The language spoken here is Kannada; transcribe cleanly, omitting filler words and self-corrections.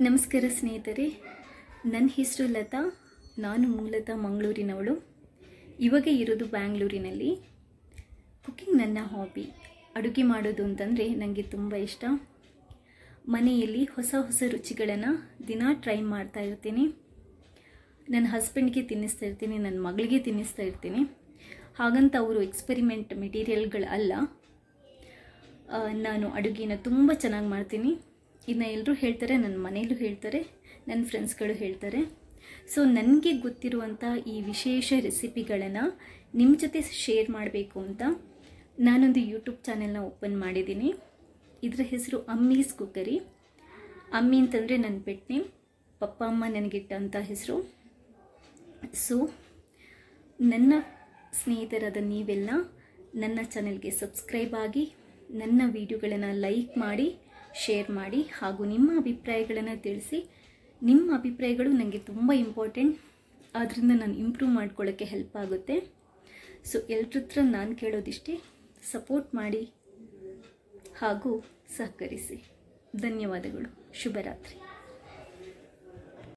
ನಮಸ್ಕಾರ ಸ್ನೇಹಿತರೆ, ನನ್ನ ಹೆಸರು ಲತಾ. ನಾನು ಮೂಲತಃ ಮಂಗಳೂರಿನವಳು. ಇವಾಗ ಇರೋದು ಬ್ಯಾಂಗ್ಳೂರಿನಲ್ಲಿ. ಕುಕಿಂಗ್ ನನ್ನ ಹಾಬಿ. ಅಡುಗೆ ಮಾಡೋದು ಅಂತಂದರೆ ನನಗೆ ತುಂಬ ಇಷ್ಟ. ಮನೆಯಲ್ಲಿ ಹೊಸ ಹೊಸ ರುಚಿಗಳನ್ನು ದಿನ ಟ್ರೈ ಮಾಡ್ತಾ ಇರ್ತೀನಿ. ನನ್ನ ಹಸ್ಬೆಂಡ್ಗೆ ತಿನ್ನಿಸ್ತಾ ಇರ್ತೀನಿ, ನನ್ನ ಮಗಳಿಗೆ ತಿನ್ನಿಸ್ತಾ ಇರ್ತೀನಿ. ಹಾಗಂತ ಅವರು ಎಕ್ಸ್ಪೆರಿಮೆಂಟ್ ಮೆಟೀರಿಯಲ್ಗಳು ಅಲ್ಲ. ನಾನು ಅಡುಗೆನ ತುಂಬ ಚೆನ್ನಾಗಿ ಮಾಡ್ತೀನಿ. ಇದನ್ನ ಎಲ್ಲರೂ ಹೇಳ್ತಾರೆ, ನನ್ನ ಮನೆಯಲ್ಲೂ ಹೇಳ್ತಾರೆ, ನನ್ನ ಫ್ರೆಂಡ್ಸ್ಗಳು ಹೇಳ್ತಾರೆ. ಸೊ ನನಗೆ ಗೊತ್ತಿರುವಂಥ ಈ ವಿಶೇಷ ರೆಸಿಪಿಗಳನ್ನು ನಿಮ್ಮ ಜೊತೆ ಶೇರ್ ಮಾಡಬೇಕು ಅಂತ ನಾನೊಂದು ಯೂಟ್ಯೂಬ್ ಚಾನೆಲ್ನ ಓಪನ್ ಮಾಡಿದ್ದೀನಿ. ಇದರ ಹೆಸರು ಅಮ್ಮೀಸ್ ಕುಕ್ಕರಿ. ಅಮ್ಮಿ ಅಂತಂದರೆ ನನ್ನ ಪೆಟ್ ನೇಮ್, ಪಪ್ಪ ಅಮ್ಮ ನನಗಿಟ್ಟಂಥ ಹೆಸರು. ಸೊ ನನ್ನ ಸ್ನೇಹಿತರಾದ ನೀವೆಲ್ಲ ನನ್ನ ಚಾನೆಲ್ಗೆ ಸಬ್ಸ್ಕ್ರೈಬ್ ಆಗಿ, ನನ್ನ ವಿಡಿಯೋಗಳನ್ನು ಲೈಕ್ ಮಾಡಿ, ಶೇರ್ ಮಾಡಿ, ಹಾಗೂ ನಿಮ್ಮ ಅಭಿಪ್ರಾಯಗಳನ್ನು ತಿಳಿಸಿ. ನಿಮ್ಮ ಅಭಿಪ್ರಾಯಗಳು ನನಗೆ ತುಂಬ ಇಂಪಾರ್ಟೆಂಟ್. ಆದ್ದರಿಂದ ನಾನು ಇಂಪ್ರೂವ್ ಮಾಡ್ಕೊಳ್ಳೋಕ್ಕೆ ಹೆಲ್ಪ್ ಆಗುತ್ತೆ. ಸೊ ಎಲ್ಲರ ಹತ್ರ ನಾನು ಕೇಳೋದಿಷ್ಟೇ, ಸಪೋರ್ಟ್ ಮಾಡಿ ಹಾಗೂ ಸಹಕರಿಸಿ. ಧನ್ಯವಾದಗಳು. ಶುಭರಾತ್ರಿ.